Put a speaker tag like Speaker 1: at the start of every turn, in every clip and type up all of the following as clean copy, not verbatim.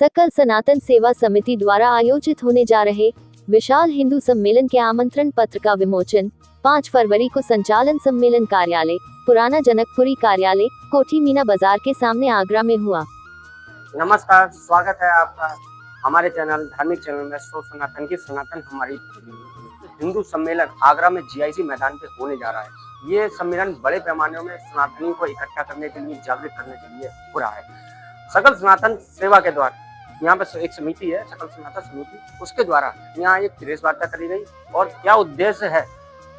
Speaker 1: सकल सनातन सेवा समिति द्वारा आयोजित होने जा रहे विशाल हिंदू सम्मेलन के आमंत्रण पत्र का विमोचन 5 फरवरी को संचालन सम्मेलन कार्यालय, पुराना जनकपुरी कार्यालय, कोठी मीना बाजार के सामने आगरा में हुआ।
Speaker 2: नमस्कार, स्वागत है आपका हमारे चैनल धार्मिक चैनल में सनातन की सनातन हमारी हिंदू सम्मेलन आगरा में जीआईसी मैदान पे होने जा रहा है। ये सम्मेलन बड़े पैमाने में सनातनियों को इकट्ठा करने के लिए, जागृत करने के लिए हो रहा है। सकल सनातन सेवा के द्वारा यहाँ पे एक समिति है, सकल सनातन समिति, उसके द्वारा यहाँ एक प्रेस वार्ता करी गई और क्या उद्देश्य है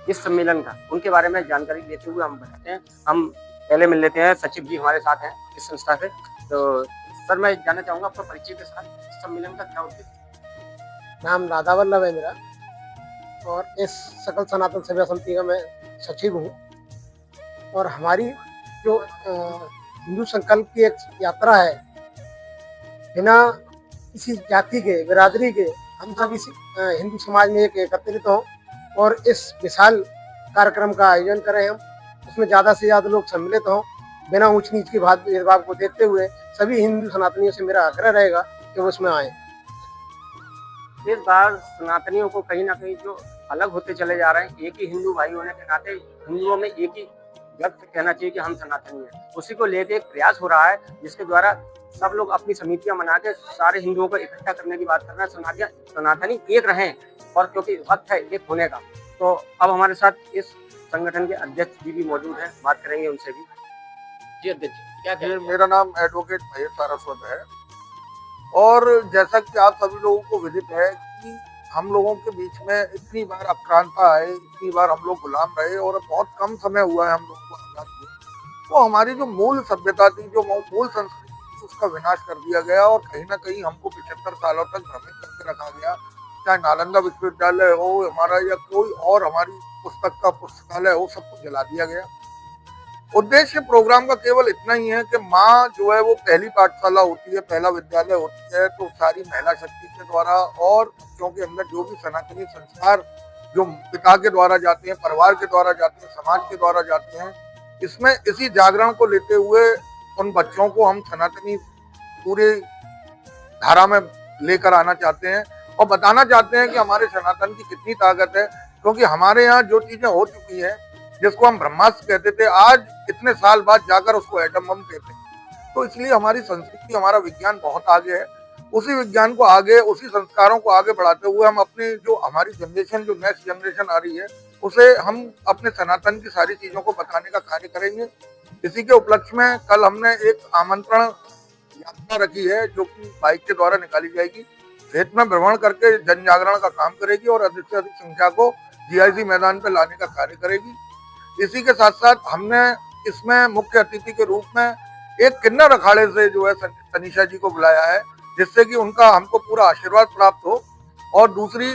Speaker 2: इस सम्मेलन का, उनके बारे में जानकारी लेते हुए हम बताते हैं। हम पहले मिल लेते हैं, सचिव जी हमारे साथ हैं इस संस्था से। तो सर, मैं जानना चाहूँगा आपका परिचय के साथ इस सम्मेलन का क्या उद्देश्य।
Speaker 3: नाम राधा वल्लभ है मेरा और इस सकल सनातन सेवा समिति का मैं सचिव हूँ। और हमारी जो हिंदू संकल्प की एक यात्रा है, बिना किसी जाति के, बिरादरी के, हम सब इस हिंदू समाज में एक एकत्रित हों और इस विशाल कार्यक्रम का आयोजन करें। हम उसमें ज़्यादा से ज़्यादा लोग सम्मिलित हों, बिना ऊंच नीच की भेदभाव को देखते हुए सभी हिंदू सनातनियों से मेरा आग्रह रहेगा कि वो उसमें आए।
Speaker 2: इस बार सनातनियों को कहीं ना कहीं जो अलग होते चले जा रहे हैं, एक ही हिंदू भाई होने के नाते हिंदुओं में एक ही व्यक्त कहना चाहिए कि हम सनातनी हैं, उसी को लेकर एक प्रयास हो रहा है, जिसके द्वारा सब लोग अपनी समितियां बना के सारे हिंदुओं को इकट्ठा करने की बात कर रहे हैं। सनातनी एक रहें, और क्योंकि वक्त है एक होने का। तो अब हमारे साथ इस संगठन के अध्यक्ष जी भी मौजूद हैं, बात करेंगे उनसे भी। जी अध्यक्ष, क्या कहेंगे?
Speaker 4: मेरा नाम एडवोकेट महेश सारस्वत है और जैसा कि आप सभी लोगों को विदित है कि हम लोगों के बीच में इतनी बार आक्रांता आए, इतनी बार हम लोग गुलाम रहे और बहुत कम समय हुआ है हम लोगों को आजाद हुए। तो हमारी जो मूल सभ्यता थी, जो मूल संस्कृति, उसका विनाश कर दिया गया और कहीं ना कहीं हमको 75 सालों तक भ्रमित करके रखा गया। चाहे नालंदा विश्वविद्यालय हो हमारा या कोई और हमारी पुस्तक का पुस्तकालय हो, सबको जला दिया गया। उद्देश्य प्रोग्राम का केवल इतना ही है कि माँ जो है वो पहली पाठशाला होती है, पहला विद्यालय होती है। तो सारी महिला शक्ति के द्वारा और बच्चों के अंदर जो भी सनातनी संस्कार जो पिता के द्वारा जाते हैं, परिवार के द्वारा जाते हैं, समाज के द्वारा जाते हैं, इसमें इसी जागरण को लेते हुए उन बच्चों को हम सनातनी पूरी धारा में लेकर आना चाहते हैं और बताना चाहते हैं कि हमारे सनातन की कितनी ताकत है। क्योंकि हमारे यहाँ जो चीजें हो चुकी हैं, जिसको हम ब्रह्मास्त्र कहते थे, आज इतने साल बाद जाकर उसको एटम बम कहते हैं। तो इसलिए हमारी संस्कृति, हमारा विज्ञान बहुत आगे है। उसी विज्ञान को आगे, उसी संस्कारों को आगे बढ़ाते हुए हम अपने जो हमारी जनरेशन, जो नेक्स्ट जनरेशन आ रही है, उसे हम अपने सनातन की सारी चीजों को बताने का कार्य करेंगे। इसी के उपलक्ष्य में कल हमने एक आमंत्रण यात्रा रखी है, जो कि बाइक के द्वारा निकाली जाएगी, क्षेत्र में भ्रमण करके जन जागरण का काम करेगी और अधिक से अधिक संख्या को जीआईसी मैदान पर लाने का कार्य करेगी। इसी के साथ साथ हमने इसमें मुख्य अतिथि के रूप में एक किन्नर अखाड़े से जो है तनीषा जी को बुलाया है, जिससे कि उनका हमको पूरा आशीर्वाद प्राप्त हो। और दूसरी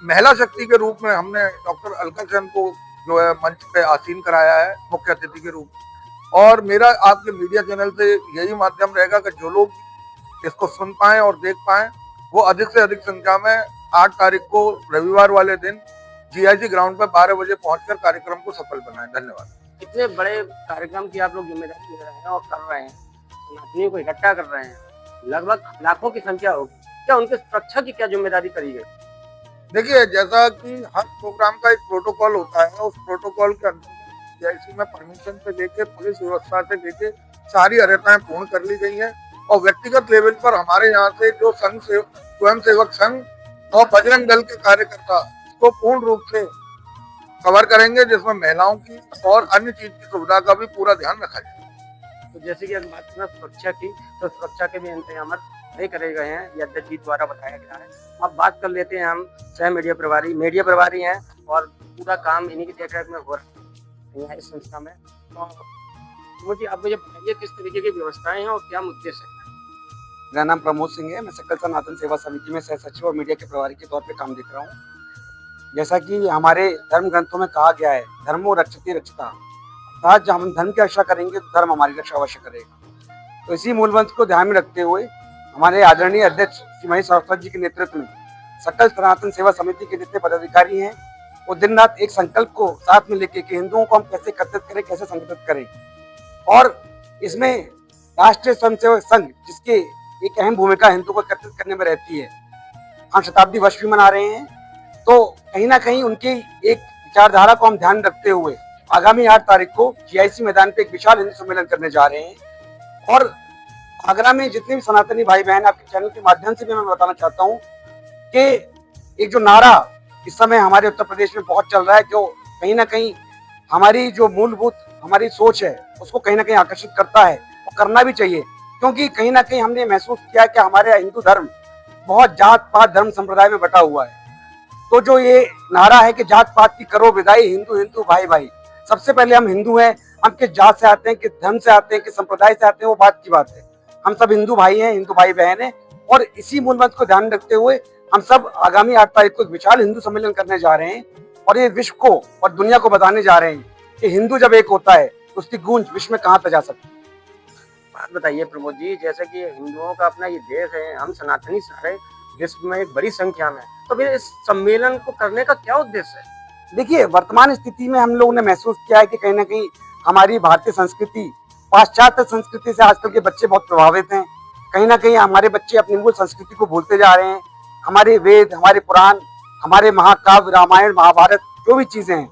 Speaker 4: महिला शक्ति के रूप में हमने डॉक्टर अलका सेन को जो है मंच पे आसीन कराया है मुख्य अतिथि के रूप में। और मेरा आपके मीडिया चैनल से यही माध्यम रहेगा कि जो लोग इसको सुन पाएं और देख पाएं, वो अधिक से अधिक संख्या में 8 तारीख को रविवार वाले दिन जीआईसी ग्राउंड पर 12 बजे पहुंचकर कार्यक्रम को सफल बनाएं। धन्यवाद।
Speaker 2: इतने बड़े कार्यक्रम की आप लोग जिम्मेदारी ले रहे हैं और कर रहे हैं, सनातनियों को इकट्ठा कर रहे हैं, लगभग लाखों की संख्या होगी, क्या उनके सुरक्षा की क्या जिम्मेदारी करी गई?
Speaker 4: देखिए, जैसा कि हर प्रोग्राम का एक प्रोटोकॉल होता है, उस प्रोटोकॉल के अंदर जीआईसी में परमिशन से लेके, पुलिस व्यवस्था से लेके सारी अर्हताएं पूर्ण कर ली गई हैं। और व्यक्तिगत लेवल पर हमारे यहाँ से जो संघ से स्वयं सेवक संघ और बजरंग दल के कार्यकर्ता इसको पूर्ण रूप से कवर करेंगे, जिसमें महिलाओं की और अन्य चीज की सुविधा का भी पूरा ध्यान रखा जाए।
Speaker 2: तो जैसे कि बात करना सुरक्षा की, तो सुरक्षा के भी इंतजाम नहीं करे गए हैं, ये अध्यक्ष जी द्वारा बताया गया है। अब बात कर लेते हैं हम सह मीडिया प्रभारी हैं और पूरा काम इन्हीं की देखरेख में हो रहा है इस संस्था में। तो मुझे आप मुझे बताइए किस तरीके की व्यवस्थाएं हैं और क्या मुद्दे से?
Speaker 5: मेरा नाम प्रमोद सिंह है। मैं सकल सनातन सेवा समिति में सह सचिव और मीडिया के प्रभारी के तौर पे काम देख रहा हूँ। जैसा कि हमारे धर्म ग्रंथों में कहा गया है, धर्मो रक्षति रक्षता, अर्थात जब हम धर्म की रक्षा करेंगे तो धर्म हमारी रक्षा अवश्य करेगा। तो इसी मूल मंत्र को ध्यान में रखते हुए हमारे आदरणीय अध्यक्ष श्री महेश सारस्वत जी के नेतृत्व में सकल सनातन सेवा समिति के जितने पदाधिकारी हैं, वो दिन रात एक संकल्प को साथ में लेके कि हिंदुओं को हम कैसे एकत्रित करें, कैसे संगठित करें। और इसमें राष्ट्रीय स्वयंसेवक संघ, जिसके एक अहम भूमिका हिंदू को एकत्रित करने में रहती है। हम शताब्दी वर्ष भी मना रहे हैं, तो कहीं ना कहीं उनकी एक विचारधारा को हम ध्यान रखते हुए आगामी 8 तारीख को जीआईसी मैदान पे एक विशाल हिंदू सम्मेलन करने जा रहे हैं। और आगरा में जितने भी सनातनी भाई बहन, आपके चैनल के माध्यम से भी मैं बताना चाहता हूँ कि एक जो नारा इस समय हमारे उत्तर प्रदेश में बहुत चल रहा है, जो कहीं ना कहीं हमारी जो मूलभूत हमारी सोच है उसको कहीं ना कहीं आकर्षित करता है, और करना भी चाहिए। क्योंकि कहीं ना कहीं हमने महसूस किया कि हमारे हिंदू धर्म बहुत जात पात धर्म संप्रदाय में बटा हुआ है। तो जो ये नारा है कि जात पात की करो विदाई, हिंदू हिंदू भाई भाई, सबसे पहले हम हिंदू हैं। हम किस जात से आते हैं, किस धर्म से आते हैं, किस संप्रदाय से आते हैं, वो बात की बात है। हम सब हिंदू भाई हैं, हिंदू भाई बहन हैं। और इसी मूल मंत्र को ध्यान रखते हुए हम सब आगामी 8 तारीख को एक विशाल हिंदू सम्मेलन करने जा रहे हैं, और ये विश्व को और दुनिया को बताने जा रहे हैं कि हिंदू जब एक होता है तो उसकी गूंज विश्व में कहाँ तक जा सकती है।
Speaker 2: बात बताइए प्रमोद जी, जैसे कि हिंदुओं का अपना ये देश है, हम सनातनी सारे विश्व में एक बड़ी संख्या में, तो फिर इस सम्मेलन को करने का क्या उद्देश्य है?
Speaker 5: देखिए, वर्तमान स्थिति में हम लोगों ने महसूस किया है कि कहीं ना कहीं हमारी भारतीय संस्कृति पाश्चात्य संस्कृति से आजकल के बच्चे बहुत प्रभावित हैं। कहीं ना कहीं हमारे बच्चे अपनी मूल संस्कृति को भूलते जा रहे हैं। हमारे वेद, हमारे पुराण, हमारे महाकाव्य, रामायण, महाभारत, जो भी चीजें हैं,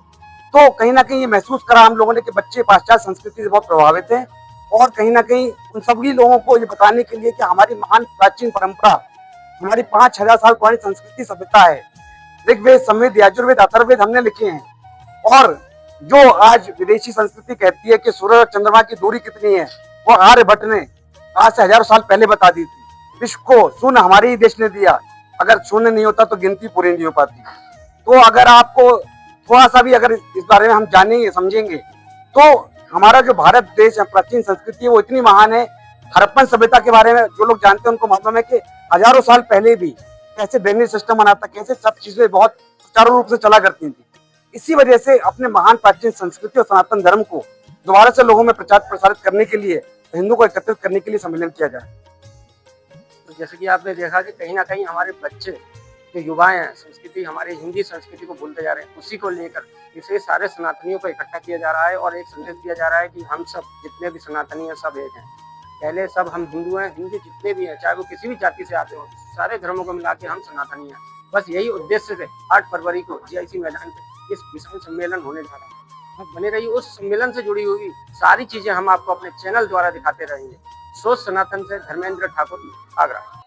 Speaker 5: तो कहीं ना कहीं ये महसूस करा हम लोगों ने कि बच्चे पाश्चात्य संस्कृति से बहुत प्रभावित हैं। और कहीं ना कहीं उन सभी लोगों को ये बताने के लिए कि हमारी महान प्राचीन परंपरा, हमारी 5000 साल पुरानी संस्कृति सभ्यता है। ऋग्वेद, समवेद, यजुर्वेद, अथर्ववेद हमने लिखे हैं। और जो आज विदेशी संस्कृति कहती है कि सूरज और चंद्रमा की दूरी कितनी है, वो आर्यभट्ट ने आज से हजारों साल पहले बता दी थी। विश्व को शून्य हमारे ही देश ने दिया। अगर शून्य नहीं होता तो गिनती पूरी नहीं हो पाती। तो अगर आपको थोड़ा सा भी अगर इस बारे में हम जानेंगे समझेंगे, तो हमारा जो भारत देश है, प्राचीन संस्कृति है, वो इतनी महान है। हड़प्पन सभ्यता के बारे में जो लोग जानते हैं उनको मालूम है कि हजारों साल पहले भी कैसे ड्रेनेज सिस्टम बना था, कैसे सब चीजें बहुत सुचारू रूप से चला करती थी। इसी वजह से अपने महान प्राचीन संस्कृति और सनातन धर्म को दोबारा से लोगों में प्रचार प्रसारित करने के लिए, हिंदू को एकत्रित करने के लिए सम्मेलन किया जाए।
Speaker 2: तो जैसे कि आपने देखा कि कहीं ना कहीं हमारे बच्चे जो युवा हैं, संस्कृति हमारी हिंदी संस्कृति को भूलते जा रहे हैं। उसी को लेकर इसे सारे सनातनियों को इकट्ठा किया जा रहा है और एक संदेश दिया जा रहा है कि हम सब जितने भी सनातनी हैं सब एक हैं। पहले सब हम हिंदू हैं, हिंदू जितने भी हैं, चाहे वो किसी भी जाति से आते हो, सारे धर्मों को मिला के हम सनातनी हैं। बस यही उद्देश्य से 8 फरवरी को जीआईसी मैदान पे इस विशाल सम्मेलन होने जा रहा है। आप बने रहिए, उस सम्मेलन से जुड़ी हुई सारी चीजें हम आपको अपने चैनल द्वारा दिखाते रहेंगे। सोच सनातन से धर्मेंद्र ठाकुर, आगरा।